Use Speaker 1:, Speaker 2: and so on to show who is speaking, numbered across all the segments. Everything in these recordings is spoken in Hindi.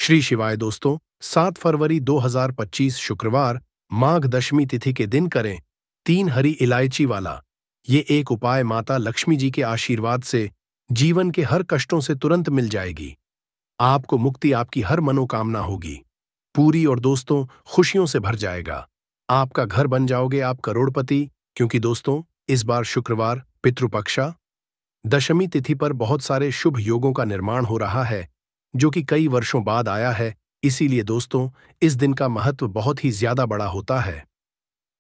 Speaker 1: श्री शिवाय दोस्तों। 7 फरवरी 2025 शुक्रवार माघ दशमी तिथि के दिन करें 3 हरी इलायची वाला ये एक उपाय माता लक्ष्मी जी के आशीर्वाद से जीवन के हर कष्टों से तुरंत मिल जाएगी। आपको मुक्ति, आपकी हर मनोकामना होगी पूरी और दोस्तों खुशियों से भर जाएगा। आपका घर बन जाओगे आप करोड़पति, क्योंकि दोस्तों इस बार शुक्रवार पितृपक्षा दशमी तिथि पर बहुत सारे शुभ योगों का निर्माण हो रहा है जो कि कई वर्षों बाद आया है। इसीलिए दोस्तों इस दिन का महत्व बहुत ही ज्यादा बड़ा होता है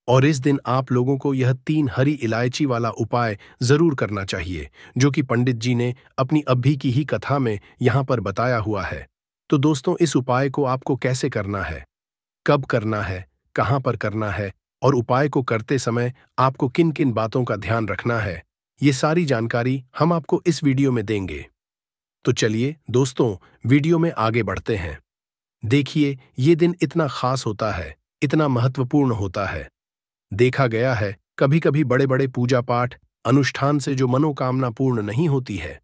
Speaker 1: और इस दिन आप लोगों को यह 3 हरी इलायची वाला उपाय जरूर करना चाहिए जो कि पंडित जी ने अपनी अभी की ही कथा में यहाँ पर बताया हुआ है। तो दोस्तों इस उपाय को आपको कैसे करना है, कब करना है, कहाँ पर करना है और उपाय को करते समय आपको किन किन बातों का ध्यान रखना है, ये सारी जानकारी हम आपको इस वीडियो में देंगे। तो चलिए दोस्तों वीडियो में आगे बढ़ते हैं। देखिए ये दिन इतना खास होता है, इतना महत्वपूर्ण होता है। देखा गया है कभी कभी बड़े बड़े पूजा पाठ अनुष्ठान से जो मनोकामना पूर्ण नहीं होती है,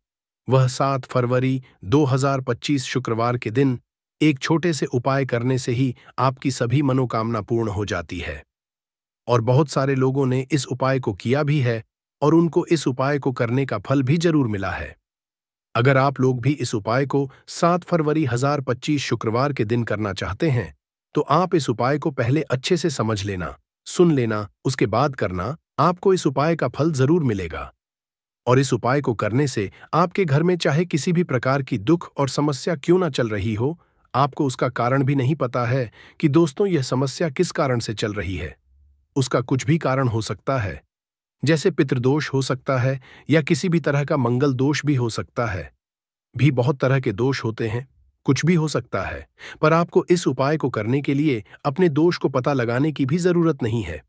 Speaker 1: वह 7 फरवरी 2025 शुक्रवार के दिन एक छोटे से उपाय करने से ही आपकी सभी मनोकामना पूर्ण हो जाती है। और बहुत सारे लोगों ने इस उपाय को किया भी है और उनको इस उपाय को करने का फल भी जरूर मिला है। अगर आप लोग भी इस उपाय को 7 फरवरी 2025 शुक्रवार के दिन करना चाहते हैं तो आप इस उपाय को पहले अच्छे से समझ लेना, सुन लेना, उसके बाद करना। आपको इस उपाय का फल जरूर मिलेगा और इस उपाय को करने से आपके घर में चाहे किसी भी प्रकार की दुख और समस्या क्यों ना चल रही हो, आपको उसका कारण भी नहीं पता है कि दोस्तों यह समस्या किस कारण से चल रही है। उसका कुछ भी कारण हो सकता है, जैसे पितृदोष हो सकता है या किसी भी तरह का मंगल दोष भी हो सकता है। भी बहुत तरह के दोष होते हैं, कुछ भी हो सकता है, पर आपको इस उपाय को करने के लिए अपने दोष को पता लगाने की भी जरूरत नहीं है।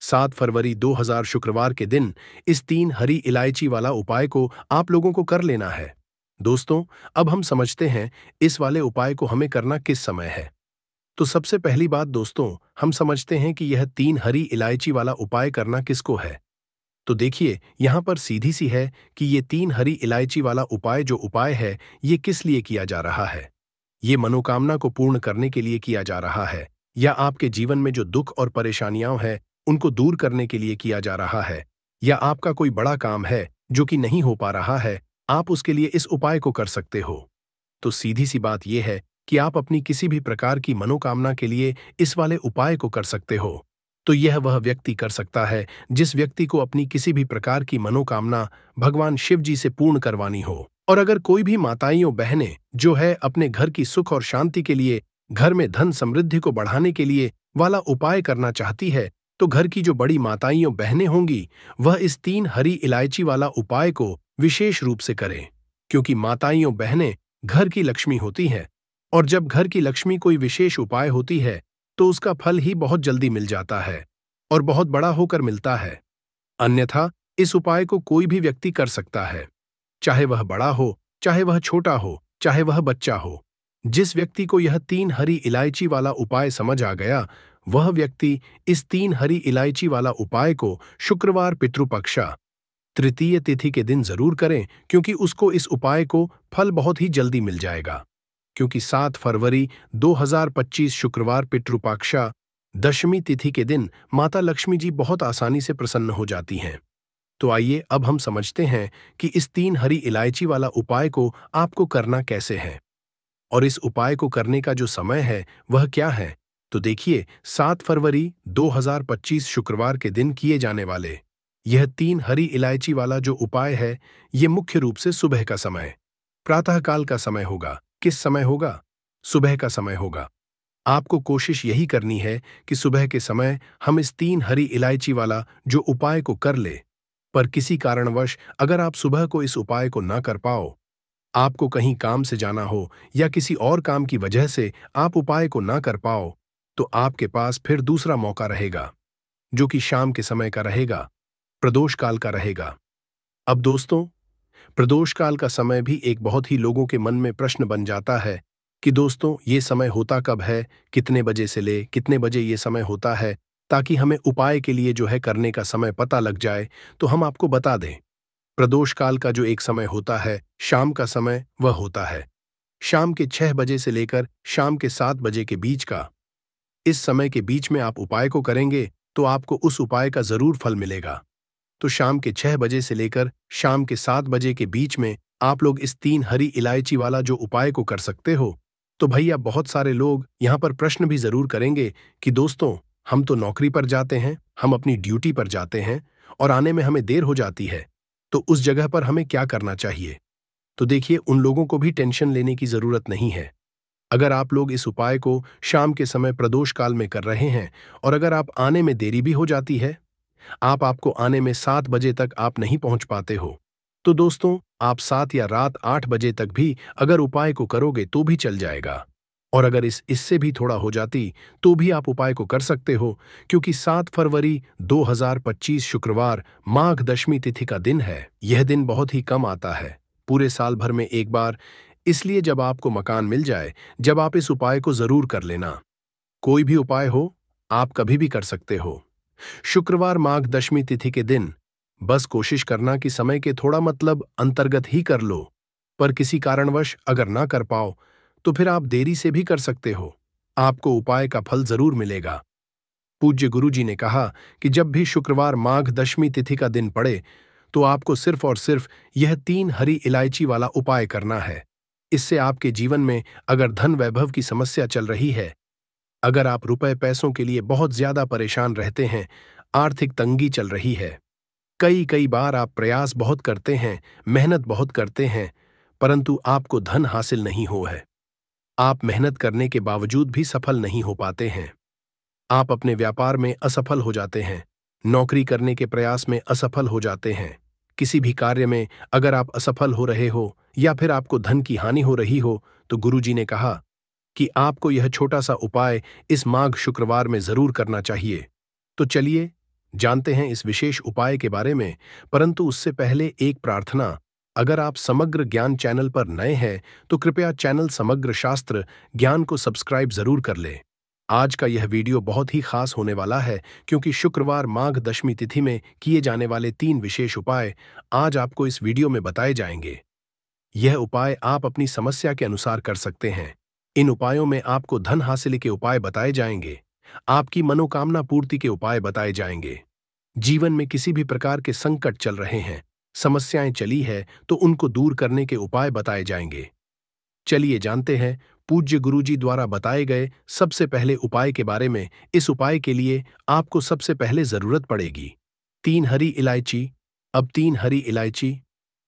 Speaker 1: 7 फरवरी 2000 शुक्रवार के दिन इस 3 हरी इलायची वाला उपाय को आप लोगों को कर लेना है। दोस्तों अब हम समझते हैं इस वाले उपाय को हमें करना किस समय है। तो सबसे पहली बात दोस्तों हम समझते हैं कि यह 3 हरी इलायची वाला उपाय करना किसको है। तो देखिए यहां पर सीधी सी है कि ये 3 हरी इलायची वाला उपाय जो उपाय है ये किस लिए किया जा रहा है। ये मनोकामना को पूर्ण करने के लिए किया जा रहा है या आपके जीवन में जो दुख और परेशानियां हैं उनको दूर करने के लिए किया जा रहा है, या आपका कोई बड़ा काम है जो कि नहीं हो पा रहा है, आप उसके लिए इस उपाय को कर सकते हो। तो सीधी सी बात यह है कि आप अपनी किसी भी प्रकार की मनोकामना के लिए इस वाले उपाय को कर सकते हो। तो यह वह व्यक्ति कर सकता है जिस व्यक्ति को अपनी किसी भी प्रकार की मनोकामना भगवान शिव जी से पूर्ण करवानी हो। और अगर कोई भी माताइयों बहनें जो है अपने घर की सुख और शांति के लिए, घर में धन समृद्धि को बढ़ाने के लिए वाला उपाय करना चाहती है, तो घर की जो बड़ी माताइयों बहनें होंगी वह इस 3 हरी इलायची वाला उपाय को विशेष रूप से करें, क्योंकि माताइयों बहनें घर की लक्ष्मी होती हैं और जब घर की लक्ष्मी कोई विशेष उपाय होती है तो उसका फल ही बहुत जल्दी मिल जाता है और बहुत बड़ा होकर मिलता है। अन्यथा इस उपाय को कोई भी व्यक्ति कर सकता है, चाहे वह बड़ा हो, चाहे वह छोटा हो, चाहे वह बच्चा हो। जिस व्यक्ति को यह 3 हरी इलायची वाला उपाय समझ आ गया वह व्यक्ति इस 3 हरी इलायची वाला उपाय को शुक्रवार पितृपक्षा तृतीय तिथि के दिन जरूर करें, क्योंकि उसको इस उपाय को फल बहुत ही जल्दी मिल जाएगा। क्योंकि 7 फरवरी 2025 शुक्रवार पितृपक्षा दशमी तिथि के दिन माता लक्ष्मी जी बहुत आसानी से प्रसन्न हो जाती हैं। तो आइए अब हम समझते हैं कि इस 3 हरी इलायची वाला उपाय को आपको करना कैसे है और इस उपाय को करने का जो समय है वह क्या है। तो देखिए 7 फरवरी 2025 शुक्रवार के दिन किए जाने वाले यह 3 हरी इलायची वाला जो उपाय है ये मुख्य रूप से सुबह का समय, प्रातःकाल का समय होगा। किस समय होगा? सुबह का समय होगा। आपको कोशिश यही करनी है कि सुबह के समय हम इस 3 हरी इलायची वाला जो उपाय को कर ले। पर किसी कारणवश अगर आप सुबह को इस उपाय को ना कर पाओ, आपको कहीं काम से जाना हो या किसी और काम की वजह से आप उपाय को ना कर पाओ, तो आपके पास फिर दूसरा मौका रहेगा जो कि शाम के समय का रहेगा, प्रदोष काल का रहेगा। अब दोस्तों प्रदोष काल का समय भी एक बहुत ही लोगों के मन में प्रश्न बन जाता है कि दोस्तों ये समय होता कब है, कितने बजे से ले कितने बजे ये समय होता है, ताकि हमें उपाय के लिए जो है करने का समय पता लग जाए। तो हम आपको बता दें, प्रदोष काल का जो एक समय होता है शाम का समय वह होता है शाम के 6 बजे से लेकर शाम के 7 बजे के बीच का। इस समय के बीच में आप उपाय को करेंगे तो आपको उस उपाय का जरूर फल मिलेगा। तो शाम के 6 बजे से लेकर शाम के 7 बजे के बीच में आप लोग इस 3 हरी इलायची वाला जो उपाय को कर सकते हो। तो भैया बहुत सारे लोग यहाँ पर प्रश्न भी जरूर करेंगे कि दोस्तों, हम तो नौकरी पर जाते हैं, हम अपनी ड्यूटी पर जाते हैं और आने में हमें देर हो जाती है, तो उस जगह पर हमें क्या करना चाहिए? तो देखिए, उन लोगों को भी टेंशन लेने की जरूरत नहीं है। अगर आप लोग इस उपाय को शाम के समय प्रदोष काल में कर रहे हैं और अगर आप आने में देरी भी हो जाती है, आपको आने में 7 बजे तक आप नहीं पहुंच पाते हो, तो दोस्तों आप 7 या रात 8 बजे तक भी अगर उपाय को करोगे तो भी चल जाएगा। और अगर इससे भी थोड़ा हो जाती तो भी आप उपाय को कर सकते हो, क्योंकि 7 फरवरी 2025 शुक्रवार माघ दशमी तिथि का दिन है। यह दिन बहुत ही कम आता है, पूरे साल भर में एक बार, इसलिए जब आपको मकान मिल जाए, जब आप इस उपाय को जरूर कर लेना। कोई भी उपाय हो, आप कभी भी कर सकते हो। शुक्रवार माघ दशमी तिथि के दिन बस कोशिश करना कि समय के थोड़ा मतलब अंतर्गत ही कर लो, पर किसी कारणवश अगर ना कर पाओ तो फिर आप देरी से भी कर सकते हो, आपको उपाय का फल जरूर मिलेगा। पूज्य गुरुजी ने कहा कि जब भी शुक्रवार माघ दशमी तिथि का दिन पड़े तो आपको सिर्फ और सिर्फ यह 3 हरी इलायची वाला उपाय करना है। इससे आपके जीवन में अगर धन वैभव की समस्या चल रही है, अगर आप रुपए पैसों के लिए बहुत ज्यादा परेशान रहते हैं, आर्थिक तंगी चल रही है, कई बार आप प्रयास बहुत करते हैं, मेहनत बहुत करते हैं, परंतु आपको धन हासिल नहीं हो है, आप मेहनत करने के बावजूद भी सफल नहीं हो पाते हैं, आप अपने व्यापार में असफल हो जाते हैं, नौकरी करने के प्रयास में असफल हो जाते हैं, किसी भी कार्य में अगर आप असफल हो रहे हो या फिर आपको धन की हानि हो रही हो, तो गुरुजी ने कहा कि आपको यह छोटा सा उपाय इस माघ शुक्रवार में जरूर करना चाहिए। तो चलिए जानते हैं इस विशेष उपाय के बारे में, परंतु उससे पहले एक प्रार्थना। अगर आप समग्र ज्ञान चैनल पर नए हैं तो कृपया चैनल समग्र शास्त्र ज्ञान को सब्सक्राइब जरूर कर लें। आज का यह वीडियो बहुत ही खास होने वाला है, क्योंकि शुक्रवार माघ दशमी तिथि में किए जाने वाले 3 विशेष उपाय आज आपको इस वीडियो में बताए जाएंगे। यह उपाय आप अपनी समस्या के अनुसार कर सकते हैं। इन उपायों में आपको धन हासिल के उपाय बताए जाएंगे, आपकी मनोकामना पूर्ति के उपाय बताए जाएंगे। जीवन में किसी भी प्रकार के संकट चल रहे हैं, समस्याएं चली है तो उनको दूर करने के उपाय बताए जाएंगे। चलिए जानते हैं पूज्य गुरुजी द्वारा बताए गए सबसे पहले उपाय के बारे में। इस उपाय के लिए आपको सबसे पहले जरूरत पड़ेगी 3 हरी इलायची। अब 3 हरी इलायची,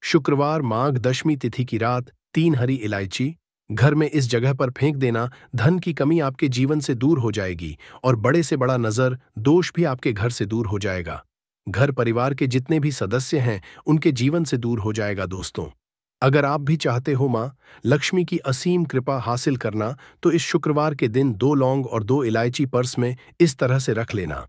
Speaker 1: शुक्रवार माघ दशमी तिथि की रात 3 हरी इलायची घर में इस जगह पर फेंक देना। धन की कमी आपके जीवन से दूर हो जाएगी और बड़े से बड़ा नजर दोष भी आपके घर से दूर हो जाएगा। घर परिवार के जितने भी सदस्य हैं उनके जीवन से दूर हो जाएगा। दोस्तों, अगर आप भी चाहते हो मां लक्ष्मी की असीम कृपा हासिल करना, तो इस शुक्रवार के दिन 2 लौंग और 2 इलायची पर्स में इस तरह से रख लेना।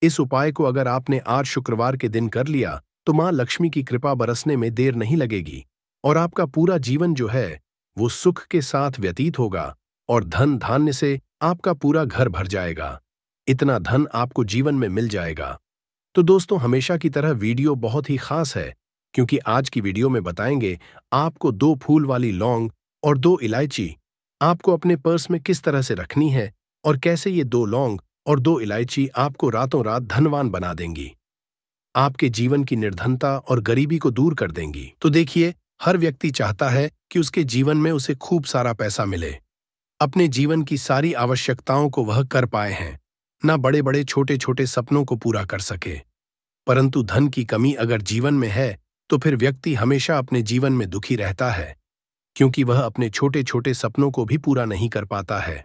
Speaker 1: इस उपाय को अगर आपने आज शुक्रवार के दिन कर लिया तो मां लक्ष्मी की कृपा बरसने में देर नहीं लगेगी और आपका पूरा जीवन जो है वो सुख के साथ व्यतीत होगा और धन धान्य से आपका पूरा घर भर जाएगा। इतना धन आपको जीवन में मिल जाएगा। तो दोस्तों, हमेशा की तरह वीडियो बहुत ही खास है, क्योंकि आज की वीडियो में बताएंगे आपको 2 फूल वाली लौंग और 2 इलायची आपको अपने पर्स में किस तरह से रखनी है और कैसे ये 2 लौंग और 2 इलायची आपको रातों रात धनवान बना देंगी, आपके जीवन की निर्धनता और गरीबी को दूर कर देंगी। तो देखिए, हर व्यक्ति चाहता है कि उसके जीवन में उसे खूब सारा पैसा मिले, अपने जीवन की सारी आवश्यकताओं को वह कर पाए हैं, ना बड़े बड़े छोटे छोटे सपनों को पूरा कर सके। परंतु धन की कमी अगर जीवन में है तो फिर व्यक्ति हमेशा अपने जीवन में दुखी रहता है, क्योंकि वह अपने छोटे छोटे सपनों को भी पूरा नहीं कर पाता है।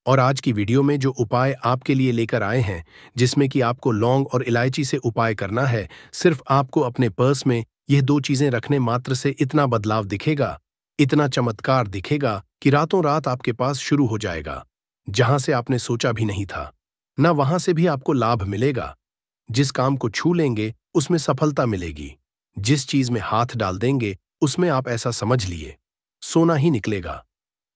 Speaker 1: और आज की वीडियो में जो उपाय आपके लिए लेकर आए हैं, जिसमें कि आपको लौंग और इलायची से उपाय करना है, सिर्फ आपको अपने पर्स में यह 2 चीजें रखने मात्र से इतना बदलाव दिखेगा, इतना चमत्कार दिखेगा कि रातों रात आपके पास शुरू हो जाएगा। जहां से आपने सोचा भी नहीं था, ना वहां से भी आपको लाभ मिलेगा। जिस काम को छू लेंगे उसमें सफलता मिलेगी, जिस चीज में हाथ डाल देंगे उसमें आप ऐसा समझ लिए सोना ही निकलेगा।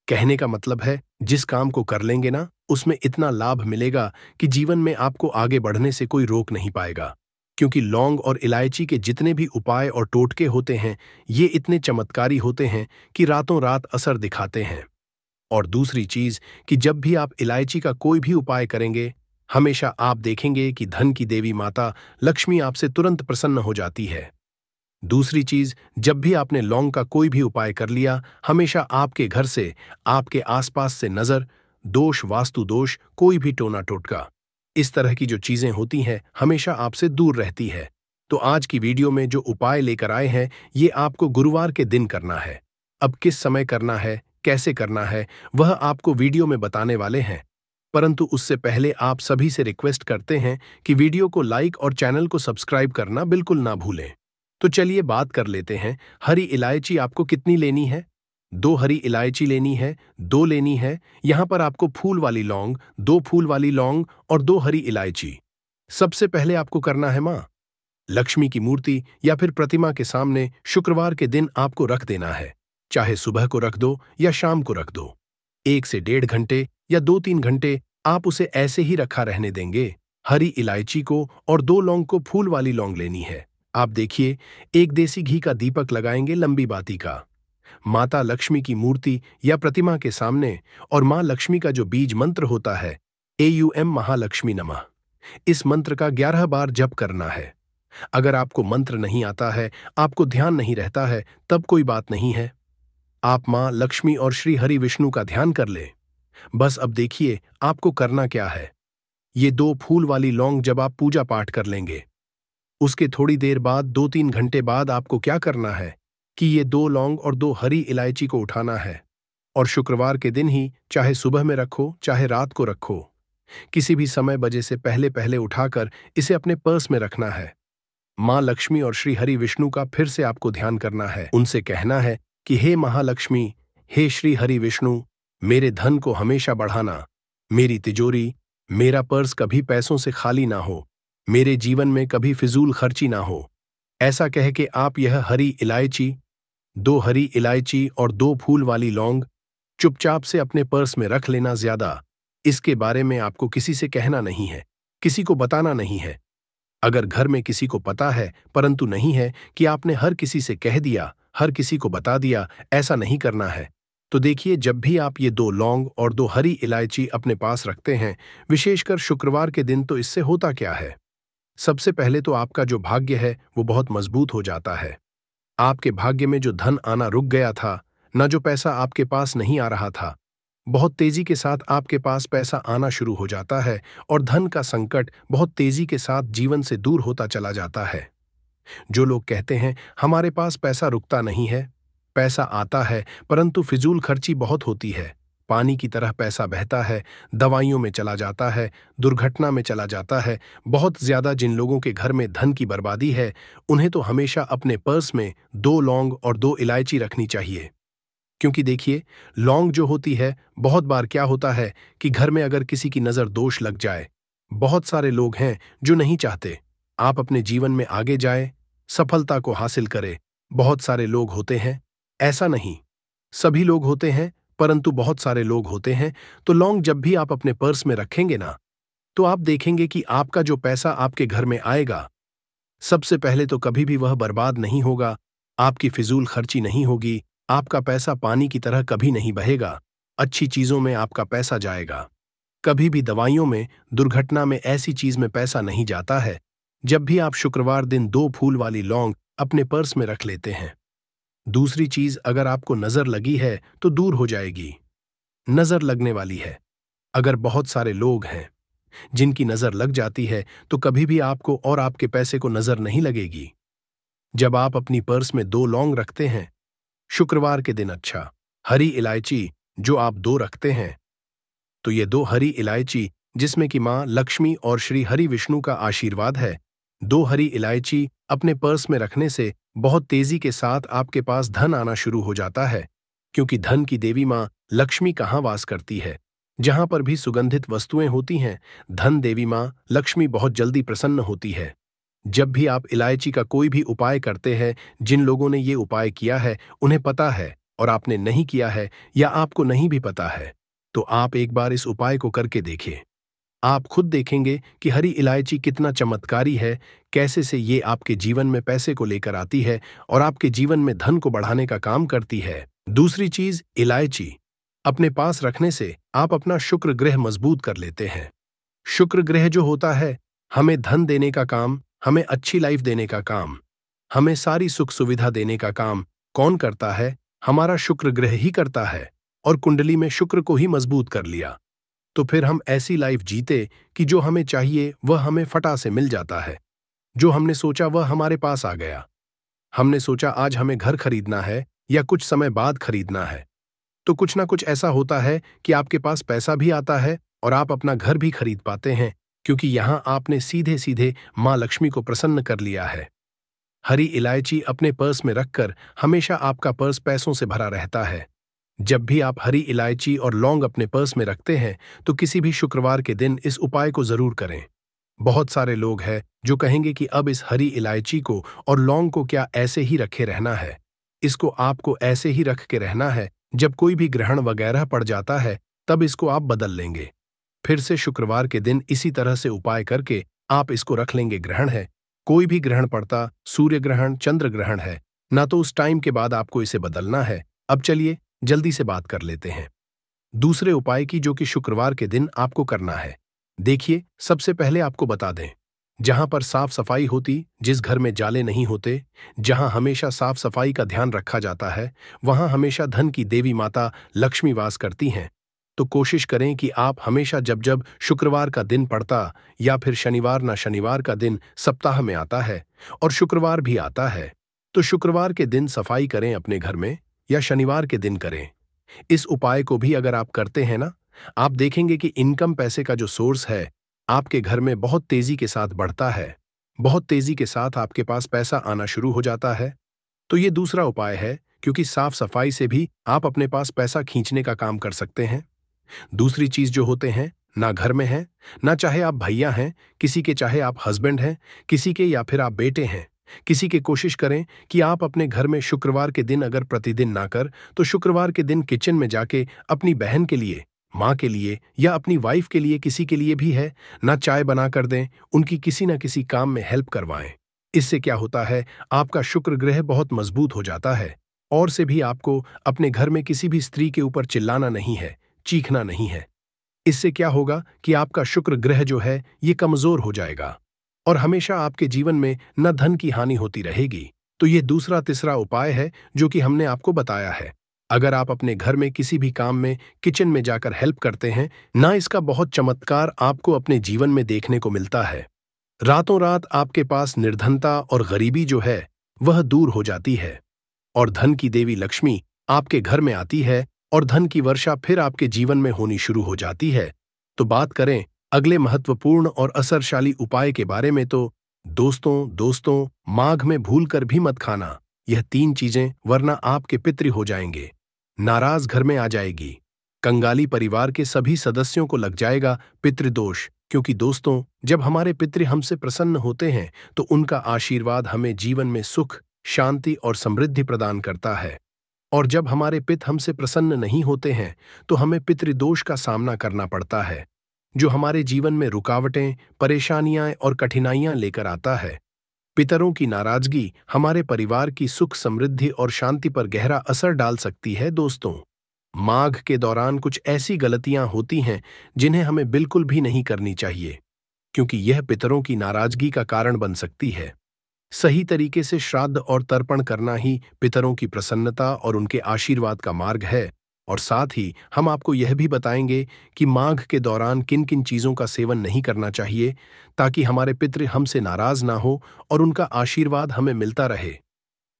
Speaker 1: कहने का मतलब है, जिस काम को कर लेंगे ना उसमें इतना लाभ मिलेगा कि जीवन में आपको आगे बढ़ने से कोई रोक नहीं पाएगा, क्योंकि लौंग और इलायची के जितने भी उपाय और टोटके होते हैं, ये इतने चमत्कारी होते हैं कि रातों रात असर दिखाते हैं। और दूसरी चीज कि जब भी आप इलायची का कोई भी उपाय करेंगे, हमेशा आप देखेंगे कि धन की देवी माता लक्ष्मी आपसे तुरंत प्रसन्न हो जाती है। दूसरी चीज, जब भी आपने लौंग का कोई भी उपाय कर लिया, हमेशा आपके घर से, आपके आसपास से नजर, दोष, वास्तु दोष, कोई भी टोना टोटका, इस तरह की जो चीजें होती हैं, हमेशा आपसे दूर रहती है। तो आज की वीडियो में जो उपाय लेकर आए हैं, ये आपको गुरुवार के दिन करना है। अब किस समय करना है, कैसे करना है, वह आपको वीडियो में बताने वाले हैं। परंतु उससे पहले आप सभी से रिक्वेस्ट करते हैं कि वीडियो को लाइक और चैनल को सब्सक्राइब करना बिल्कुल ना भूलें। तो चलिए बात कर लेते हैं। हरी इलायची आपको कितनी लेनी है? 2 हरी इलायची लेनी है, 2 लेनी है। यहां पर आपको फूल वाली लौंग, 2 फूल वाली लौंग और 2 हरी इलायची। सबसे पहले आपको करना है मां लक्ष्मी की मूर्ति या फिर प्रतिमा के सामने शुक्रवार के दिन आपको रख देना है। चाहे सुबह को रख दो या शाम को रख दो। 1 से 1.5 घंटे या 2-3 घंटे आप उसे ऐसे ही रखा रहने देंगे। हरी इलायची को और 2 लौंग को फूल वाली लौंग लेनी है। आप देखिए, एक देसी घी का दीपक लगाएंगे लंबी बाती का, माता लक्ष्मी की मूर्ति या प्रतिमा के सामने, और मां लक्ष्मी का जो बीज मंत्र होता है, AUM महालक्ष्मी नमः, इस मंत्र का 11 बार जप करना है। अगर आपको मंत्र नहीं आता है, आपको ध्यान नहीं रहता है, तब कोई बात नहीं है। आप मां लक्ष्मी और श्री हरि विष्णु का ध्यान कर ले। बस अब देखिए आपको करना क्या है। ये 2 फूल वाली लौंग जब आप पूजा पाठ कर लेंगे, उसके थोड़ी देर बाद 2-3 घंटे बाद आपको क्या करना है कि ये 2 लौंग और 2 हरी इलायची को उठाना है, और शुक्रवार के दिन ही, चाहे सुबह में रखो चाहे रात को रखो, किसी भी समय बजे से पहले पहले उठाकर इसे अपने पर्स में रखना है। मां लक्ष्मी और श्री हरि विष्णु का फिर से आपको ध्यान करना है। उनसे कहना है कि हे महालक्ष्मी, हे श्री हरि विष्णु, मेरे धन को हमेशा बढ़ाना, मेरी तिजोरी, मेरा पर्स कभी पैसों से खाली ना हो, मेरे जीवन में कभी फिजूल खर्ची ना हो। ऐसा कह के आप यह हरी इलायची, 2 हरी इलायची और 2 फूल वाली लौंग चुपचाप से अपने पर्स में रख लेना। ज्यादा इसके बारे में आपको किसी से कहना नहीं है, किसी को बताना नहीं है। अगर घर में किसी को पता है परंतु नहीं है कि आपने हर किसी से कह दिया, हर किसी को बता दिया, ऐसा नहीं करना है। तो देखिए, जब भी आप ये 2 लौंग और 2 हरी इलायची अपने पास रखते हैं, विशेषकर शुक्रवार के दिन, तो इससे होता क्या है? सबसे पहले तो आपका जो भाग्य है वो बहुत मजबूत हो जाता है। आपके भाग्य में जो धन आना रुक गया था, न जो पैसा आपके पास नहीं आ रहा था, बहुत तेजी के साथ आपके पास पैसा आना शुरू हो जाता है, और धन का संकट बहुत तेजी के साथ जीवन से दूर होता चला जाता है। जो लोग कहते हैं हमारे पास पैसा रुकता नहीं है, पैसा आता है परंतु फिजूल खर्ची बहुत होती है, पानी की तरह पैसा बहता है, दवाइयों में चला जाता है, दुर्घटना में चला जाता है, बहुत ज्यादा जिन लोगों के घर में धन की बर्बादी है, उन्हें तो हमेशा अपने पर्स में 2 लौंग और 2 इलायची रखनी चाहिए। क्योंकि देखिए, लौंग जो होती है, बहुत बार क्या होता है कि घर में अगर किसी की नजर दोष लग जाए, बहुत सारे लोग हैं जो नहीं चाहते आप अपने जीवन में आगे जाए, सफलता को हासिल करे। बहुत सारे लोग होते हैं, ऐसा नहीं सभी लोग होते हैं, परंतु बहुत सारे लोग होते हैं। तो लौंग जब भी आप अपने पर्स में रखेंगे ना, तो आप देखेंगे कि आपका जो पैसा आपके घर में आएगा, सबसे पहले तो कभी भी वह बर्बाद नहीं होगा, आपकी फिजूल खर्ची नहीं होगी, आपका पैसा पानी की तरह कभी नहीं बहेगा, अच्छी चीजों में आपका पैसा जाएगा। कभी भी दवाइयों में, दुर्घटना में, ऐसी चीज में पैसा नहीं जाता है। जब भी आप शुक्रवार दिन 2 फूल वाली लौंग अपने पर्स में रख लेते हैं। दूसरी चीज, अगर आपको नजर लगी है तो दूर हो जाएगी। नजर लगने वाली है, अगर बहुत सारे लोग हैं जिनकी नजर लग जाती है, तो कभी भी आपको और आपके पैसे को नजर नहीं लगेगी। जब आप अपनी पर्स में 2 लौंग रखते हैं शुक्रवार के दिन, अच्छा, हरी इलायची जो आप 2 रखते हैं, तो ये 2 हरी इलायची जिसमें कि मां लक्ष्मी और श्री हरि विष्णु का आशीर्वाद है, 2 हरी इलायची अपने पर्स में रखने से बहुत तेजी के साथ आपके पास धन आना शुरू हो जाता है। क्योंकि धन की देवी मां लक्ष्मी कहाँ वास करती है? जहां पर भी सुगंधित वस्तुएं होती हैं, धन देवी मां लक्ष्मी बहुत जल्दी प्रसन्न होती है। जब भी आप इलायची का कोई भी उपाय करते हैं, जिन लोगों ने ये उपाय किया है उन्हें पता है, और आपने नहीं किया है या आपको नहीं भी पता है, तो आप एक बार इस उपाय को करके देखें। आप खुद देखेंगे कि हरी इलायची कितना चमत्कारी है, कैसे से ये आपके जीवन में पैसे को लेकर आती है और आपके जीवन में धन को बढ़ाने का काम करती है। दूसरी चीज, इलायची अपने पास रखने से आप अपना शुक्र ग्रह मजबूत कर लेते हैं। शुक्र ग्रह जो होता है, हमें धन देने का काम, हमें अच्छी लाइफ देने का काम, हमें सारी सुख सुविधा देने का काम कौन करता है? हमारा शुक्र ग्रह ही करता है। और कुंडली में शुक्र को ही मजबूत कर लिया तो फिर हम ऐसी लाइफ जीते कि जो हमें चाहिए वह हमें फटा से मिल जाता है। जो हमने सोचा वह हमारे पास आ गया। हमने सोचा आज हमें घर खरीदना है या कुछ समय बाद खरीदना है, तो कुछ ना कुछ ऐसा होता है कि आपके पास पैसा भी आता है और आप अपना घर भी खरीद पाते हैं, क्योंकि यहां आपने सीधे सीधे मां लक्ष्मी को प्रसन्न कर लिया है। हरी इलायची अपने पर्स में रखकर हमेशा आपका पर्स पैसों से भरा रहता है। जब भी आप हरी इलायची और लौंग अपने पर्स में रखते हैं तो किसी भी शुक्रवार के दिन इस उपाय को जरूर करें। बहुत सारे लोग हैं जो कहेंगे कि अब इस हरी इलायची को और लौंग को क्या ऐसे ही रखे रहना है? इसको आपको ऐसे ही रख के रहना है, जब कोई भी ग्रहण वगैरह पड़ जाता है तब इसको आप बदल लेंगे। फिर से शुक्रवार के दिन इसी तरह से उपाय करके आप इसको रख लेंगे। ग्रहण है, कोई भी ग्रहण पड़ता, सूर्य ग्रहण, चंद्र ग्रहण है ना, तो उस टाइम के बाद आपको इसे बदलना है। अब चलिए जल्दी से बात कर लेते हैं दूसरे उपाय की, जो कि शुक्रवार के दिन आपको करना है। देखिए, सबसे पहले आपको बता दें, जहां पर साफ सफाई होती, जिस घर में जाले नहीं होते, जहां हमेशा साफ सफाई का ध्यान रखा जाता है, वहां हमेशा धन की देवी माता लक्ष्मी वास करती हैं। तो कोशिश करें कि आप हमेशा जब जब शुक्रवार का दिन पड़ता या फिर शनिवार ना शनिवार का दिन सप्ताह में आता है और शुक्रवार भी आता है, तो शुक्रवार के दिन सफाई करें अपने घर में या शनिवार के दिन करें। इस उपाय को भी अगर आप करते हैं ना, आप देखेंगे कि इनकम, पैसे का जो सोर्स है, आपके घर में बहुत तेजी के साथ बढ़ता है। बहुत तेजी के साथ आपके पास पैसा आना शुरू हो जाता है। तो ये दूसरा उपाय है, क्योंकि साफ सफाई से भी आप अपने पास पैसा खींचने का काम कर सकते हैं। दूसरी चीज जो होते हैं, ना घर में है, ना चाहे आप भैया हैं किसी के, चाहे आप हस्बैंड हैं किसी के, या फिर आप बेटे हैं किसी के, कोशिश करें कि आप अपने घर में शुक्रवार के दिन, अगर प्रतिदिन ना कर तो शुक्रवार के दिन किचन में जाके अपनी बहन के लिए, माँ के लिए या अपनी वाइफ के लिए, किसी के लिए भी है ना, चाय बना कर दें, उनकी किसी ना किसी काम में हेल्प करवाएं। इससे क्या होता है, आपका शुक्र ग्रह बहुत मजबूत हो जाता है। और से भी आपको अपने घर में किसी भी स्त्री के ऊपर चिल्लाना नहीं है, चीखना नहीं है। इससे क्या होगा कि आपका शुक्र ग्रह जो है ये कमजोर हो जाएगा और हमेशा आपके जीवन में न धन की हानि होती रहेगी। तो ये दूसरा तीसरा उपाय है जो कि हमने आपको बताया है। अगर आप अपने घर में किसी भी काम में किचन में जाकर हेल्प करते हैं ना, इसका बहुत चमत्कार आपको अपने जीवन में देखने को मिलता है। रातों रात आपके पास निर्धनता और गरीबी जो है वह दूर हो जाती है और धन की देवी लक्ष्मी आपके घर में आती है और धन की वर्षा फिर आपके जीवन में होनी शुरू हो जाती है। तो बात करें अगले महत्वपूर्ण और असरशाली उपाय के बारे में, तो दोस्तों माघ में भूल कर भी मत खाना यह 3 चीजें, वरना आपके पितृ हो जाएंगे। नाराज घर में आ जाएगी, कंगाली परिवार के सभी सदस्यों को लग जाएगा पितृदोष। क्योंकि दोस्तों, जब हमारे पितृ हमसे प्रसन्न होते हैं तो उनका आशीर्वाद हमें जीवन में सुख, शांति और समृद्धि प्रदान करता है। और जब हमारे पिता हमसे प्रसन्न नहीं होते हैं तो हमें पितृदोष का सामना करना पड़ता है, जो हमारे जीवन में रुकावटें, परेशानियां और कठिनाइयां लेकर आता है। पितरों की नाराजगी हमारे परिवार की सुख, समृद्धि और शांति पर गहरा असर डाल सकती है। दोस्तों, माघ के दौरान कुछ ऐसी गलतियां होती हैं जिन्हें हमें बिल्कुल भी नहीं करनी चाहिए, क्योंकि यह पितरों की नाराजगी का कारण बन सकती है। सही तरीके से श्राद्ध और तर्पण करना ही पितरों की प्रसन्नता और उनके आशीर्वाद का मार्ग है। और साथ ही हम आपको यह भी बताएंगे कि माघ के दौरान किन किन चीजों का सेवन नहीं करना चाहिए, ताकि हमारे पितृ हमसे नाराज ना हो और उनका आशीर्वाद हमें मिलता रहे।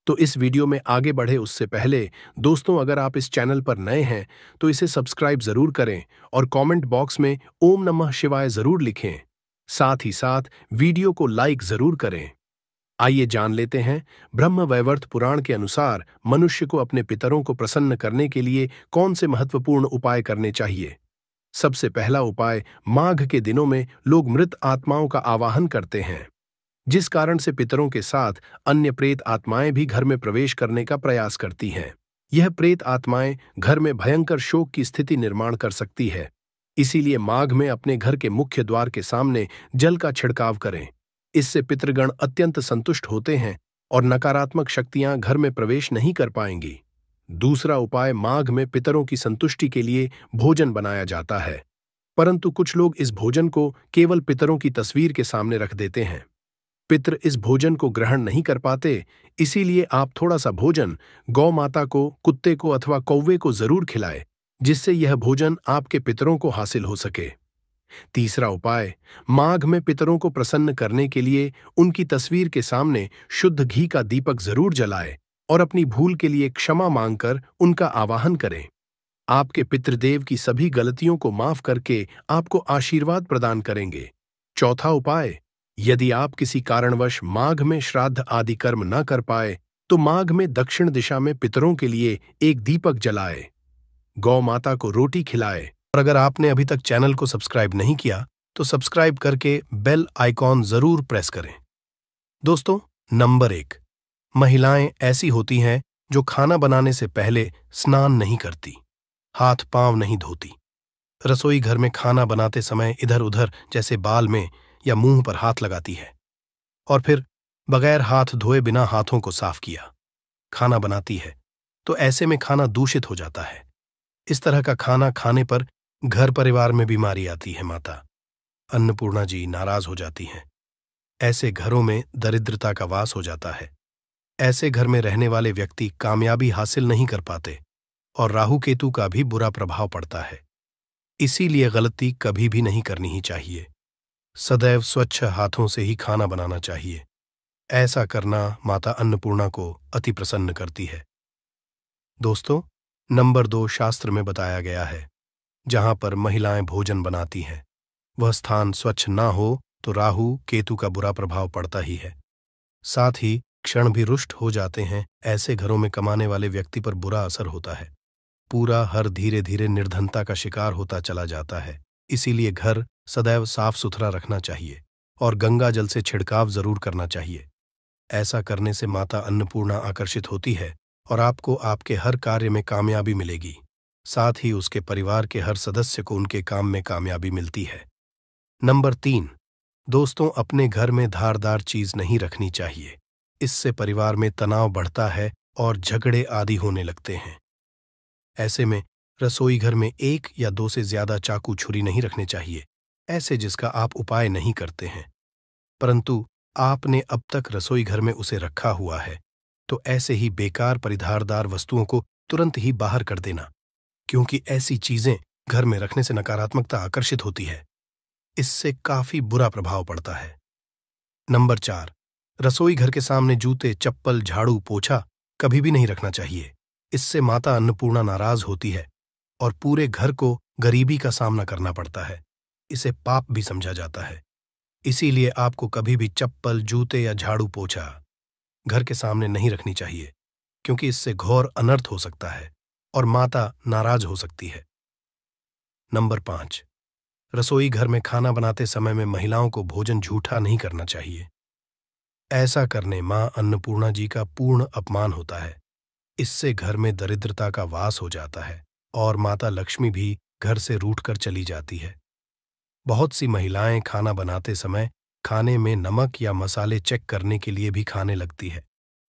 Speaker 1: तो इस वीडियो में आगे बढ़े उससे पहले दोस्तों, अगर आप इस चैनल पर नए हैं तो इसे सब्सक्राइब जरूर करें और कमेंट बॉक्स में ओम नमः शिवाय जरूर लिखें। साथ ही साथ वीडियो को लाइक जरूर करें। आइए जान लेते हैं ब्रह्म वैवर्त पुराण के अनुसार मनुष्य को अपने पितरों को प्रसन्न करने के लिए कौन से महत्वपूर्ण उपाय करने चाहिए। सबसे पहला उपाय, माघ के दिनों में लोग मृत आत्माओं का आवाहन करते हैं, जिस कारण से पितरों के साथ अन्य प्रेत आत्माएं भी घर में प्रवेश करने का प्रयास करती हैं। यह प्रेत आत्माएं घर में भयंकर शोक की स्थिति निर्माण कर सकती है। इसीलिए माघ में अपने घर के मुख्य द्वार के सामने जल का छिड़काव करें। इससे पितृगण अत्यंत संतुष्ट होते हैं और नकारात्मक शक्तियां घर में प्रवेश नहीं कर पाएंगी। दूसरा उपाय, माघ में पितरों की संतुष्टि के लिए भोजन बनाया जाता है, परंतु कुछ लोग इस भोजन को केवल पितरों की तस्वीर के सामने रख देते हैं। पितृ इस भोजन को ग्रहण नहीं कर पाते, इसीलिए आप थोड़ा सा भोजन गौ माता को, कुत्ते को अथवा कौवे को जरूर खिलाएं, जिससे यह भोजन आपके पितरों को हासिल हो सके। तीसरा उपाय, माघ में पितरों को प्रसन्न करने के लिए उनकी तस्वीर के सामने शुद्ध घी का दीपक जरूर जलाएं और अपनी भूल के लिए क्षमा मांगकर उनका आवाहन करें। आपके पितृदेव की सभी गलतियों को माफ करके आपको आशीर्वाद प्रदान करेंगे। चौथा उपाय, यदि आप किसी कारणवश माघ में श्राद्ध आदि कर्म न कर पाए तो माघ में दक्षिण दिशा में पितरों के लिए एक दीपक जलाए, गौ माता को रोटी खिलाए। और अगर आपने अभी तक चैनल को सब्सक्राइब नहीं किया तो सब्सक्राइब करके बेल आइकॉन जरूर प्रेस करें। दोस्तों, नंबर 1, महिलाएं ऐसी होती हैं जो खाना बनाने से पहले स्नान नहीं करती, हाथ पांव नहीं धोती, रसोई घर में खाना बनाते समय इधर उधर जैसे बाल में या मुंह पर हाथ लगाती है और फिर बगैर हाथ धोए बिना हाथों को साफ किया खाना बनाती है, तो ऐसे में खाना दूषित हो जाता है। इस तरह का खाना खाने पर घर परिवार में बीमारी आती है। माता अन्नपूर्णा जी नाराज हो जाती हैं। ऐसे घरों में दरिद्रता का वास हो जाता है। ऐसे घर में रहने वाले व्यक्ति कामयाबी हासिल नहीं कर पाते और राहु केतु का भी बुरा प्रभाव पड़ता है। इसीलिए गलती कभी भी नहीं करनी ही चाहिए। सदैव स्वच्छ हाथों से ही खाना बनाना चाहिए। ऐसा करना माता अन्नपूर्णा को अति प्रसन्न करती है। दोस्तों, नंबर 2, शास्त्र में बताया गया है, जहां पर महिलाएं भोजन बनाती हैं वह स्थान स्वच्छ ना हो तो राहु केतु का बुरा प्रभाव पड़ता ही है। साथ ही क्षण भी रुष्ट हो जाते हैं। ऐसे घरों में कमाने वाले व्यक्ति पर बुरा असर होता है। पूरा हर धीरे धीरे निर्धनता का शिकार होता चला जाता है। इसीलिए घर सदैव साफ सुथरा रखना चाहिए और गंगा जल से छिड़काव जरूर करना चाहिए। ऐसा करने से माता अन्नपूर्णा आकर्षित होती है और आपको आपके हर कार्य में कामयाबी मिलेगी। साथ ही उसके परिवार के हर सदस्य को उनके काम में कामयाबी मिलती है। नंबर 3, दोस्तों, अपने घर में धारदार चीज नहीं रखनी चाहिए। इससे परिवार में तनाव बढ़ता है और झगड़े आदि होने लगते हैं। ऐसे में रसोई घर में 1 या 2 से ज्यादा चाकू छुरी नहीं रखने चाहिए, ऐसे जिसका आप उपाय नहीं करते हैं, परंतु आपने अब तक रसोई घर में उसे रखा हुआ है, तो ऐसे ही बेकार परिधारदार वस्तुओं को तुरंत ही बाहर कर देना, क्योंकि ऐसी चीजें घर में रखने से नकारात्मकता आकर्षित होती है। इससे काफी बुरा प्रभाव पड़ता है। नंबर 4, रसोई घर के सामने जूते, चप्पल, झाड़ू, पोछा कभी भी नहीं रखना चाहिए। इससे माता अन्नपूर्णा नाराज होती है और पूरे घर को गरीबी का सामना करना पड़ता है। इसे पाप भी समझा जाता है। इसीलिए आपको कभी भी चप्पल, जूते या झाड़ू, पोछा घर के सामने नहीं रखनी चाहिए, क्योंकि इससे घोर अनर्थ हो सकता है और माता नाराज हो सकती है। नंबर 5, रसोई घर में खाना बनाते समय में महिलाओं को भोजन झूठा नहीं करना चाहिए। ऐसा करने मां अन्नपूर्णा जी का पूर्ण अपमान होता है। इससे घर में दरिद्रता का वास हो जाता है और माता लक्ष्मी भी घर से रूठकर चली जाती है। बहुत सी महिलाएं खाना बनाते समय खाने में नमक या मसाले चेक करने के लिए भी खाने लगती है।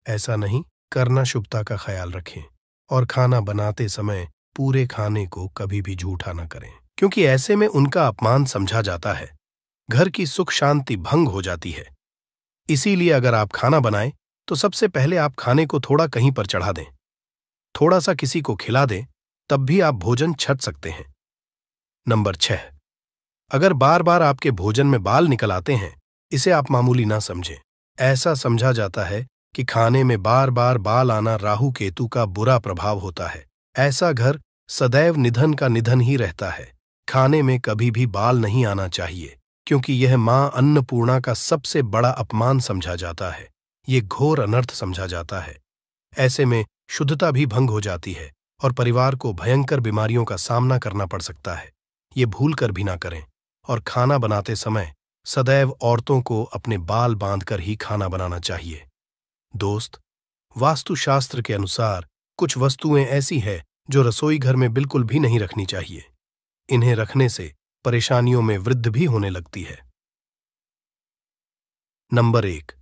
Speaker 1: ऐसा नहीं करना, शुभता का ख्याल रखें और खाना बनाते समय पूरे खाने को कभी भी झूठा न करें, क्योंकि ऐसे में उनका अपमान समझा जाता है। घर की सुख शांति भंग हो जाती है। इसीलिए अगर आप खाना बनाएं तो सबसे पहले आप खाने को थोड़ा कहीं पर चढ़ा दें, थोड़ा सा किसी को खिला दें, तब भी आप भोजन छक सकते हैं। नंबर 6, अगर बार बार आपके भोजन में बाल निकल आते हैं, इसे आप मामूली ना समझें। ऐसा समझा जाता है कि खाने में बार बार बाल आना राहु केतु का बुरा प्रभाव होता है। ऐसा घर सदैव निधन का निधन ही रहता है। खाने में कभी भी बाल नहीं आना चाहिए, क्योंकि यह मां अन्नपूर्णा का सबसे बड़ा अपमान समझा जाता है। ये घोर अनर्थ समझा जाता है। ऐसे में शुद्धता भी भंग हो जाती है और परिवार को भयंकर बीमारियों का सामना करना पड़ सकता है। ये भूल कर भी ना करें और खाना बनाते समय सदैव औरतों को अपने बाल बांधकर ही खाना बनाना चाहिए। दोस्त, वास्तुशास्त्र के अनुसार कुछ वस्तुएं ऐसी हैं जो रसोई घर में बिल्कुल भी नहीं रखनी चाहिए। इन्हें रखने से परेशानियों में वृद्धि भी होने लगती है। नंबर 1,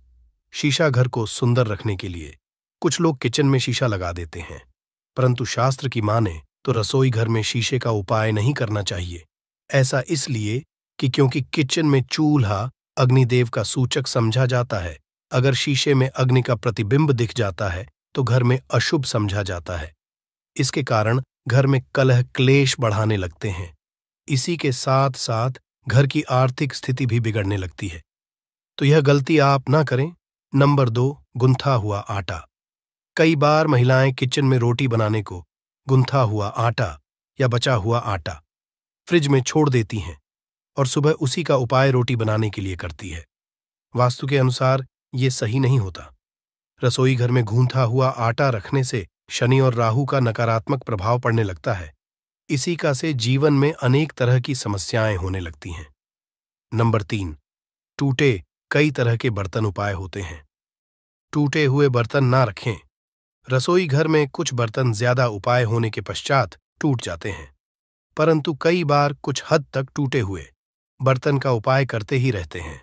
Speaker 1: शीशा घर को सुंदर रखने के लिए कुछ लोग किचन में शीशा लगा देते हैं, परंतु शास्त्र की माने तो रसोई घर में शीशे का उपाय नहीं करना चाहिए। ऐसा इसलिए कि क्योंकि किचन में चूल्हा अग्निदेव का सूचक समझा जाता है। अगर शीशे में अग्नि का प्रतिबिंब दिख जाता है तो घर में अशुभ समझा जाता है। इसके कारण घर में कलह क्लेश बढ़ाने लगते हैं। इसी के साथ साथ घर की आर्थिक स्थिति भी बिगड़ने लगती है। तो यह गलती आप ना करें। नंबर 2, गुंथा हुआ आटा। कई बार महिलाएं किचन में रोटी बनाने को गुंथा हुआ आटा या बचा हुआ आटा फ्रिज में छोड़ देती हैं और सुबह उसी का उपाय रोटी बनाने के लिए करती है। वास्तु के अनुसार ये सही नहीं होता। रसोई घर में गूंथा हुआ आटा रखने से शनि और राहु का नकारात्मक प्रभाव पड़ने लगता है। इसी का से जीवन में अनेक तरह की समस्याएं होने लगती हैं। नंबर 3, टूटे कई तरह के बर्तन उपाय होते हैं। टूटे हुए बर्तन ना रखें। रसोई घर में कुछ बर्तन ज्यादा उपाय होने के पश्चात टूट जाते हैं, परंतु कई बार कुछ हद तक टूटे हुए बर्तन का उपाय करते ही रहते हैं।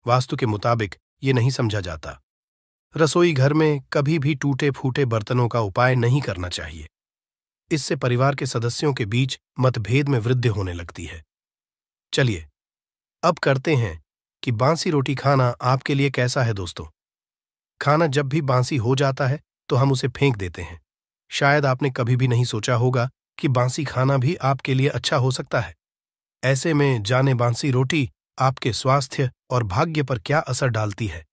Speaker 1: वास्तु के मुताबिक ये नहीं समझा जाता। रसोई घर में कभी भी टूटे फूटे बर्तनों का उपाय नहीं करना चाहिए। इससे परिवार के सदस्यों के बीच मतभेद में वृद्धि होने लगती है। चलिए अब करते हैं कि बांसी रोटी खाना आपके लिए कैसा है दोस्तों। खाना जब भी बांसी हो जाता है तो हम उसे फेंक देते हैं। शायद आपने कभी भी नहीं सोचा होगा कि बांसी खाना भी आपके लिए अच्छा हो सकता है। ऐसे में जाने बांसी रोटी आपके स्वास्थ्य और भाग्य पर क्या असर डालती है,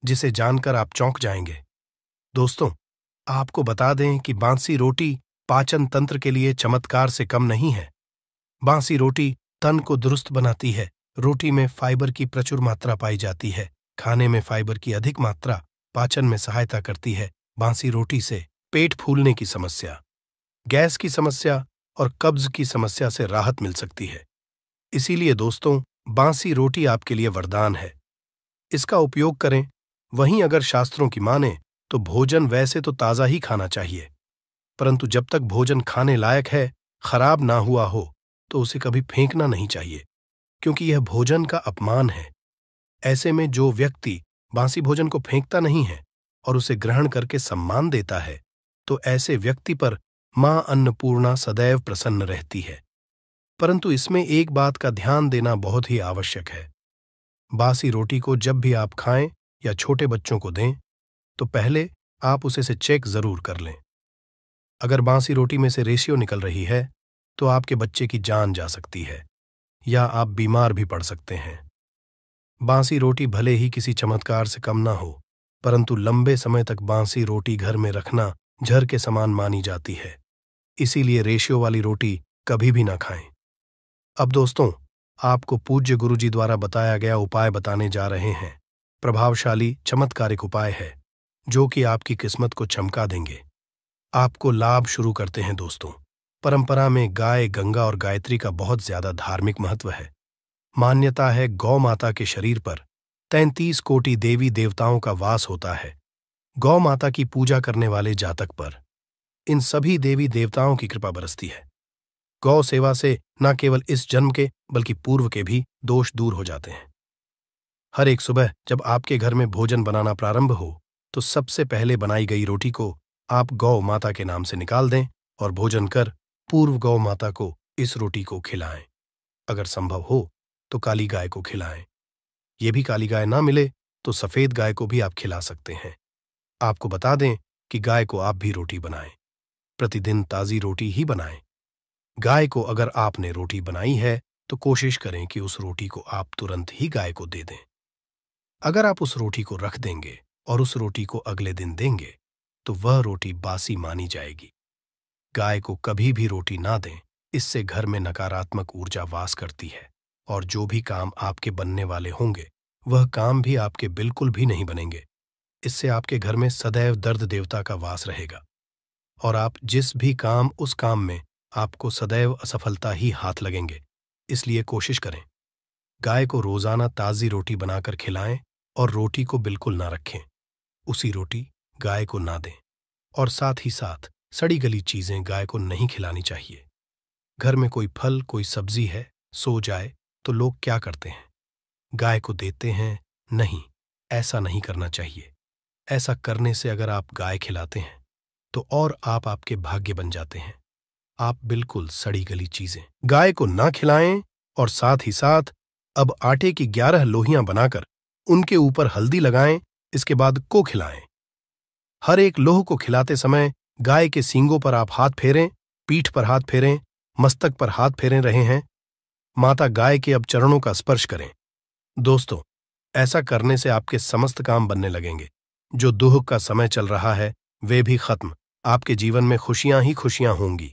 Speaker 1: जिसे जानकर आप चौंक जाएंगे। दोस्तों, आपको बता दें कि बांसी रोटी पाचन तंत्र के लिए चमत्कार से कम नहीं है। बांसी रोटी तन को दुरुस्त बनाती है। रोटी में फाइबर की प्रचुर मात्रा पाई जाती है। खाने में फाइबर की अधिक मात्रा पाचन में सहायता करती है। बांसी रोटी से पेट फूलने की समस्या, गैस की समस्या और कब्ज की समस्या से राहत मिल सकती है। इसीलिए दोस्तों, बांसी रोटी आपके लिए वरदान है। इसका उपयोग करें। वहीं अगर शास्त्रों की माने तो भोजन वैसे तो ताज़ा ही खाना चाहिए, परंतु जब तक भोजन खाने लायक है, खराब ना हुआ हो, तो उसे कभी फेंकना नहीं चाहिए, क्योंकि यह भोजन का अपमान है। ऐसे में जो व्यक्ति बासी भोजन को फेंकता नहीं है और उसे ग्रहण करके सम्मान देता है, तो ऐसे व्यक्ति पर मां अन्नपूर्णा सदैव प्रसन्न रहती है। परंतु इसमें एक बात का ध्यान देना बहुत ही आवश्यक है। बासी रोटी को जब भी आप खाएं या छोटे बच्चों को दें, तो पहले आप उसे से चेक जरूर कर लें। अगर बासी रोटी में से रेशियो निकल रही है, तो आपके बच्चे की जान जा सकती है या आप बीमार भी पड़ सकते हैं। बासी रोटी भले ही किसी चमत्कार से कम ना हो, परंतु लंबे समय तक बासी रोटी घर में रखना जहर के समान मानी जाती है। इसीलिए रेशियो वाली रोटी कभी भी ना खाएं। अब दोस्तों, आपको पूज्य गुरुजी द्वारा बताया गया उपाय बताने जा रहे हैं। प्रभावशाली चमत्कारिक उपाय है जो कि आपकी किस्मत को चमका देंगे। आपको लाभ शुरू करते हैं दोस्तों। परंपरा में गाय, गंगा और गायत्री का बहुत ज्यादा धार्मिक महत्व है। मान्यता है गौ माता के शरीर पर 33 कोटि देवी देवताओं का वास होता है। गौ माता की पूजा करने वाले जातक पर इन सभी देवी देवताओं की कृपा बरसती है। गौ सेवा से न केवल इस जन्म के बल्कि पूर्व के भी दोष दूर हो जाते हैं। हर एक सुबह जब आपके घर में भोजन बनाना प्रारंभ हो, तो सबसे पहले बनाई गई रोटी को आप गौ माता के नाम से निकाल दें और भोजन कर पूर्व गौ माता को इस रोटी को खिलाएं। अगर संभव हो तो काली गाय को खिलाएं। ये भी काली गाय ना मिले तो सफेद गाय को भी आप खिला सकते हैं। आपको बता दें कि गाय को आप भी रोटी बनाएं। प्रतिदिन ताजी रोटी ही बनाएं। गाय को अगर आपने रोटी बनाई है तो कोशिश करें कि उस रोटी को आप तुरंत ही गाय को दे दें। अगर आप उस रोटी को रख देंगे और उस रोटी को अगले दिन देंगे, तो वह रोटी बासी मानी जाएगी। गाय को कभी भी रोटी ना दें। इससे घर में नकारात्मक ऊर्जा वास करती है और जो भी काम आपके बनने वाले होंगे, वह काम भी आपके बिल्कुल भी नहीं बनेंगे। इससे आपके घर में सदैव दर्द देवता का वास रहेगा और आप जिस भी काम उस काम में आपको सदैव असफलता ही हाथ लगेंगे। इसलिए कोशिश करें, गाय को रोजाना ताजी रोटी बनाकर खिलाएं और रोटी को बिल्कुल ना रखें। उसी रोटी गाय को ना दें और साथ ही साथ सड़ी गली चीजें गाय को नहीं खिलानी चाहिए। घर में कोई फल कोई सब्जी है, सो जाए तो लोग क्या करते हैं? गाय को देते हैं? नहीं, ऐसा नहीं करना चाहिए। ऐसा करने से अगर आप गाय खिलाते हैं तो और आप आपके भाग्य बन जाते हैं। आप बिल्कुल सड़ी गली चीजें गाय को ना खिलाएं और साथ ही साथ अब आटे की 11 लोहियां बनाकर उनके ऊपर हल्दी लगाएं, इसके बाद को खिलाएं। हर एक लोह को खिलाते समय गाय के सींगों पर आप हाथ फेरें, पीठ पर हाथ फेरें, मस्तक पर हाथ फेरे रहे हैं। माता गाय के अब चरणों का स्पर्श करें। दोस्तों, ऐसा करने से आपके समस्त काम बनने लगेंगे। जो दुख का समय चल रहा है वे भी खत्म। आपके जीवन में खुशियां ही खुशियां होंगी।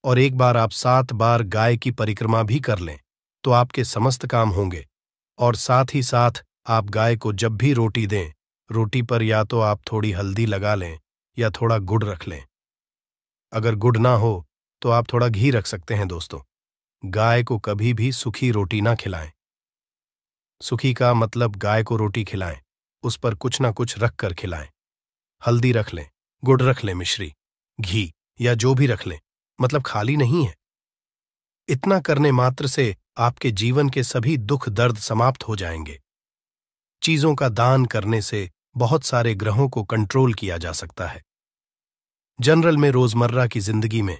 Speaker 1: और एक बार आप 7 बार गाय की परिक्रमा भी कर लें तो आपके समस्त काम होंगे। और साथ ही साथ आप गाय को जब भी रोटी दें, रोटी पर या तो आप थोड़ी हल्दी लगा लें या थोड़ा गुड़ रख लें। अगर गुड़ ना हो तो आप थोड़ा घी रख सकते हैं। दोस्तों, गाय को कभी भी सूखी रोटी ना खिलाएं। सूखी का मतलब गाय को रोटी खिलाएं, उस पर कुछ ना कुछ रख कर खिलाएं। हल्दी रख लें, गुड़ रख लें, मिश्री, घी या जो भी रख लें, मतलब खाली नहीं है। इतना करने मात्र से आपके जीवन के सभी दुख दर्द समाप्त हो जाएंगे। चीजों का दान करने से बहुत सारे ग्रहों को कंट्रोल किया जा सकता है। जनरल में रोजमर्रा की जिंदगी में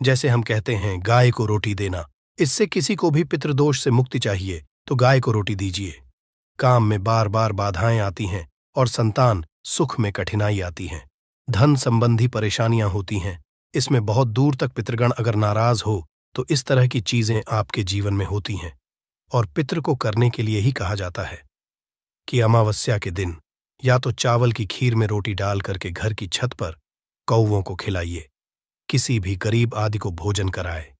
Speaker 1: जैसे हम कहते हैं गाय को रोटी देना, इससे किसी को भी पितृदोष से मुक्ति चाहिए तो गाय को रोटी दीजिए। काम में बार बार बाधाएं आती हैं और संतान सुख में कठिनाई आती हैं। धन संबंधी परेशानियां होती हैं। इसमें बहुत दूर तक पितृगण अगर नाराज हो तो इस तरह की चीजें आपके जीवन में होती हैं। और पितृ को करने के लिए ही कहा जाता है कि अमावस्या के दिन या तो चावल की खीर में रोटी डाल करके घर की छत पर कौवों को खिलाइए, किसी भी गरीब आदि को भोजन कराए।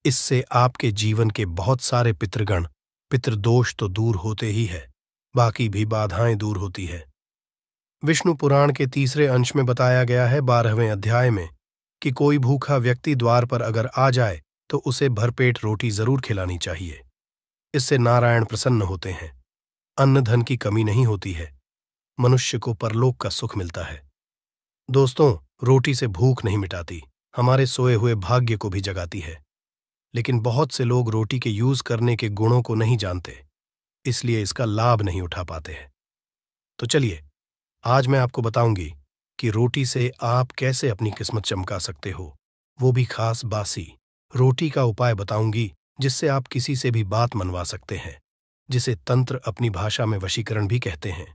Speaker 1: इससे आपके जीवन के बहुत सारे पितृगण पितृदोष तो दूर होते ही है, बाकी भी बाधाएं दूर होती है। विष्णु पुराण के 3 अंश में बताया गया है 12वें अध्याय में कि कोई भूखा व्यक्ति द्वार पर अगर आ जाए तो उसे भरपेट रोटी जरूर खिलानी चाहिए। इससे नारायण प्रसन्न होते हैं। अन्न धन की कमी नहीं होती है, मनुष्य को परलोक का सुख मिलता है। दोस्तों, रोटी से भूख नहीं मिटाती, हमारे सोए हुए भाग्य को भी जगाती है। लेकिन बहुत से लोग रोटी के यूज करने के गुणों को नहीं जानते, इसलिए इसका लाभ नहीं उठा पाते हैं। तो चलिए, आज मैं आपको बताऊंगी कि रोटी से आप कैसे अपनी किस्मत चमका सकते हो, वो भी खास बासी रोटी का उपाय बताऊंगी जिससे आप किसी से भी बात मनवा सकते हैं, जिसे तंत्र अपनी भाषा में वशीकरण भी कहते हैं।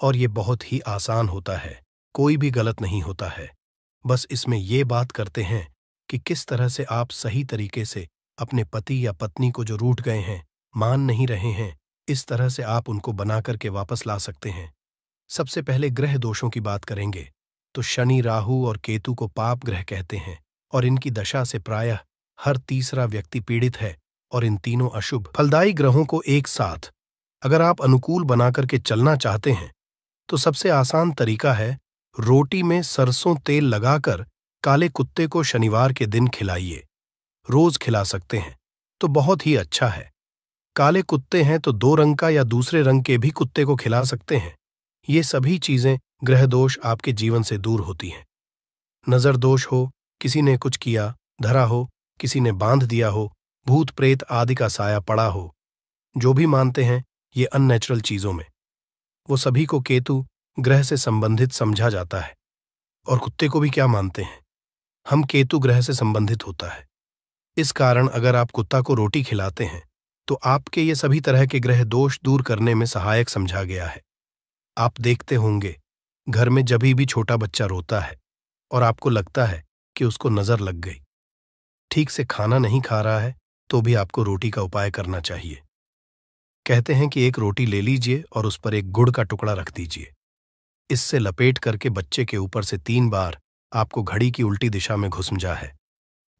Speaker 1: और ये बहुत ही आसान होता है, कोई भी गलत नहीं होता है। बस इसमें ये बात करते हैं कि किस तरह से आप सही तरीके से अपने पति या पत्नी को जो रूठ गए हैं, मान नहीं रहे हैं, इस तरह से आप उनको बना करके वापस ला सकते हैं। सबसे पहले ग्रह दोषों की बात करेंगे तो शनि, राहु और केतु को पाप ग्रह कहते हैं और इनकी दशा से प्रायः हर तीसरा व्यक्ति पीड़ित है। और इन तीनों अशुभ फलदायी ग्रहों को एक साथ अगर आप अनुकूल बना करके चलना चाहते हैं तो सबसे आसान तरीका है रोटी में सरसों तेल लगाकर काले कुत्ते को शनिवार के दिन खिलाइए। रोज खिला सकते हैं तो बहुत ही अच्छा है। काले कुत्ते हैं तो 2 रंग का या दूसरे रंग के भी कुत्ते को खिला सकते हैं। ये सभी चीजें ग्रह दोष आपके जीवन से दूर होती हैं। नजर दोष हो, किसी ने कुछ किया धरा हो, किसी ने बांध दिया हो, भूत प्रेत आदि का साया पड़ा हो, जो भी मानते हैं ये अननेचुरल चीजों में, वो सभी को केतु ग्रह से संबंधित समझा जाता है। और कुत्ते को भी क्या मानते हैं, हम केतु ग्रह से संबंधित होता है। इस कारण अगर आप कुत्ता को रोटी खिलाते हैं तो आपके ये सभी तरह के ग्रह दोष दूर करने में सहायक समझा गया है। आप देखते होंगे घर में जब भी छोटा बच्चा रोता है और आपको लगता है कि उसको नजर लग गई, ठीक से खाना नहीं खा रहा है, तो भी आपको रोटी का उपाय करना चाहिए। कहते हैं कि एक रोटी ले लीजिए और उस पर एक गुड़ का टुकड़ा रख दीजिए। इससे लपेट करके बच्चे के ऊपर से 3 बार आपको घड़ी की उल्टी दिशा में घुसमजा है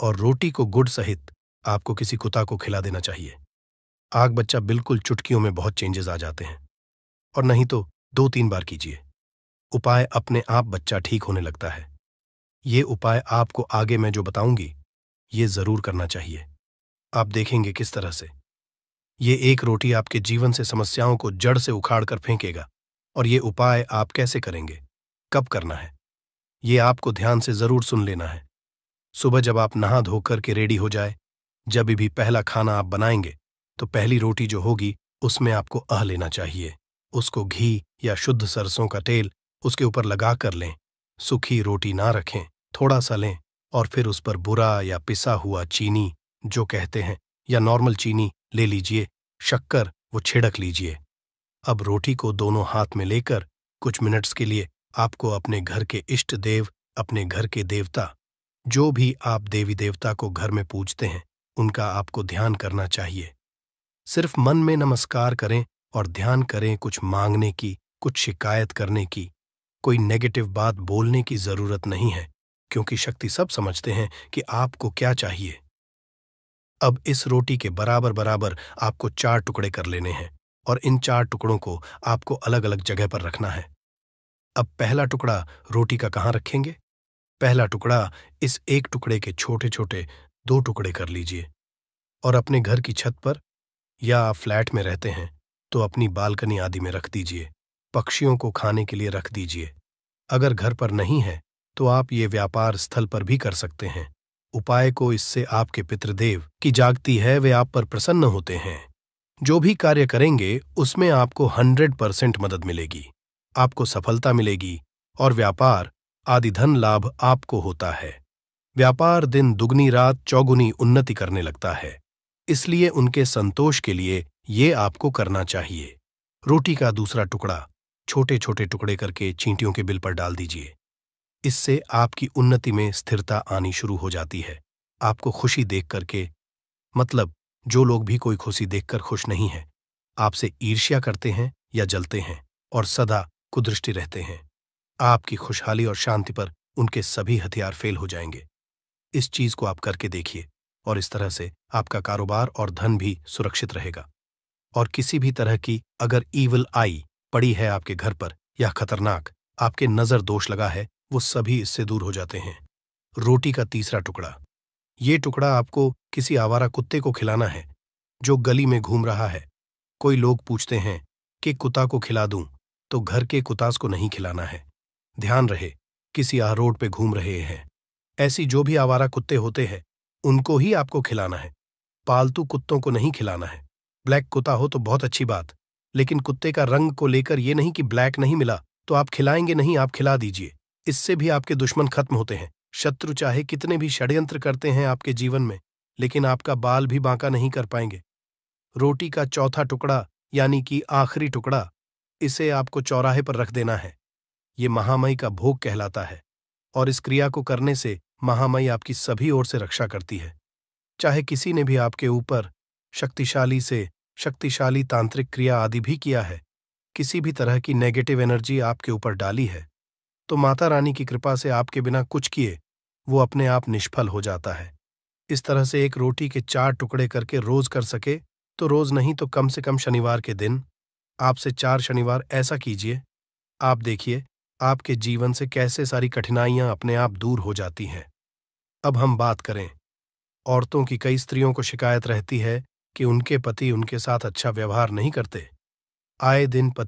Speaker 1: और रोटी को गुड़ सहित आपको किसी कुत्ता को खिला देना चाहिए। आग बच्चा बिल्कुल चुटकियों में बहुत चेंजेस आ जाते हैं। और नहीं तो 2-3 बार कीजिए, उपाय अपने आप बच्चा ठीक होने लगता है। ये उपाय आपको आगे मैं जो बताऊंगी ये जरूर करना चाहिए। आप देखेंगे किस तरह से ये एक रोटी आपके जीवन से समस्याओं को जड़ से उखाड़ कर फेंकेगा। और ये उपाय आप कैसे करेंगे, कब करना है, ये आपको ध्यान से जरूर सुन लेना है। सुबह जब आप नहा धोकर के रेडी हो जाए जब भी पहला खाना आप बनाएंगे तो पहली रोटी जो होगी उसमें आपको लेना चाहिए। उसको घी या शुद्ध सरसों का तेल उसके ऊपर लगा कर लें। सूखी रोटी ना रखें, थोड़ा सा लें और फिर उस पर बुरा या पिसा हुआ चीनी जो कहते हैं या नॉर्मल चीनी ले लीजिए, शक्कर वो छिड़क लीजिए। अब रोटी को दोनों हाथ में लेकर कुछ मिनट्स के लिए आपको अपने घर के इष्ट देव, अपने घर के देवता, जो भी आप देवी देवता को घर में पूजते हैं, उनका आपको ध्यान करना चाहिए। सिर्फ मन में नमस्कार करें और ध्यान करें, कुछ मांगने की, कुछ शिकायत करने की, कोई नेगेटिव बात बोलने की जरूरत नहीं है, क्योंकि शक्ति सब समझते हैं कि आपको क्या चाहिए। अब इस रोटी के बराबर बराबर आपको 4 टुकड़े कर लेने हैं और इन 4 टुकड़ों को आपको अलग अलग जगह पर रखना है। अब पहला टुकड़ा रोटी का कहाँ रखेंगे? पहला टुकड़ा इस एक टुकड़े के छोटे छोटे 2 टुकड़े कर लीजिए और अपने घर की छत पर, या आप फ्लैट में रहते हैं तो अपनी बालकनी आदि में रख दीजिए। पक्षियों को खाने के लिए रख दीजिए। अगर घर पर नहीं है तो आप ये व्यापार स्थल पर भी कर सकते हैं। उपाय को इससे आपके पितृदेव की जागती है, वे आप पर प्रसन्न होते हैं। जो भी कार्य करेंगे उसमें आपको 100% मदद मिलेगी, आपको सफलता मिलेगी और व्यापार आदि धन लाभ आपको होता है। व्यापार दिन दुगनी रात चौगुनी उन्नति करने लगता है, इसलिए उनके संतोष के लिए ये आपको करना चाहिए। रोटी का दूसरा टुकड़ा छोटे छोटे टुकड़े करके चींटियों के बिल पर डाल दीजिए। इससे आपकी उन्नति में स्थिरता आनी शुरू हो जाती है। आपको खुशी देख करके, मतलब जो लोग भी कोई खुशी देखकर खुश नहीं है, आपसे ईर्ष्या करते हैं या जलते हैं और सदा कुदृष्टि रहते हैं, आपकी खुशहाली और शांति पर उनके सभी हथियार फेल हो जाएंगे। इस चीज को आप करके देखिए और इस तरह से आपका कारोबार और धन भी सुरक्षित रहेगा। और किसी भी तरह की अगर ईविल आई पड़ी है आपके घर पर या खतरनाक आपके नजर दोष लगा है, वो सभी इससे दूर हो जाते हैं। रोटी का तीसरा टुकड़ा, ये टुकड़ा आपको किसी आवारा कुत्ते को खिलाना है जो गली में घूम रहा है। कोई लोग पूछते हैं कि कुत्ता को खिला दूं, तो घर के कुत्तास को नहीं खिलाना है। ध्यान रहे, किसी रोड पे घूम रहे हैं, ऐसी जो भी आवारा कुत्ते होते हैं उनको ही आपको खिलाना है। पालतू कुत्तों को नहीं खिलाना है। ब्लैक कुत्ता हो तो बहुत अच्छी बात, लेकिन कुत्ते का रंग को लेकर ये नहीं कि ब्लैक नहीं मिला तो आप खिलाएंगे नहीं, आप खिला दीजिए। इससे भी आपके दुश्मन खत्म होते हैं। शत्रु चाहे कितने भी षड्यंत्र करते हैं आपके जीवन में, लेकिन आपका बाल भी बांका नहीं कर पाएंगे। रोटी का चौथा टुकड़ा यानी कि आखिरी टुकड़ा, इसे आपको चौराहे पर रख देना है। ये महामई का भोग कहलाता है और इस क्रिया को करने से महामई आपकी सभी ओर से रक्षा करती है। चाहे किसी ने भी आपके ऊपर शक्तिशाली तांत्रिक क्रिया आदि भी किया है, किसी भी तरह की नेगेटिव एनर्जी आपके ऊपर डाली है, तो माता रानी की कृपा से आपके बिना कुछ किए वो अपने आप निष्फल हो जाता है। इस तरह से एक रोटी के 4 टुकड़े करके रोज कर सके तो रोज नहीं तो कम से कम शनिवार के दिन, आपसे 4 शनिवार ऐसा कीजिए। आप देखिए आपके जीवन से कैसे सारी कठिनाइयां अपने आप दूर हो जाती हैं। अब हम बात करें, औरतों की कई स्त्रियों को शिकायत रहती है कि उनके पति उनके साथ अच्छा व्यवहार नहीं करते। आए दिन पति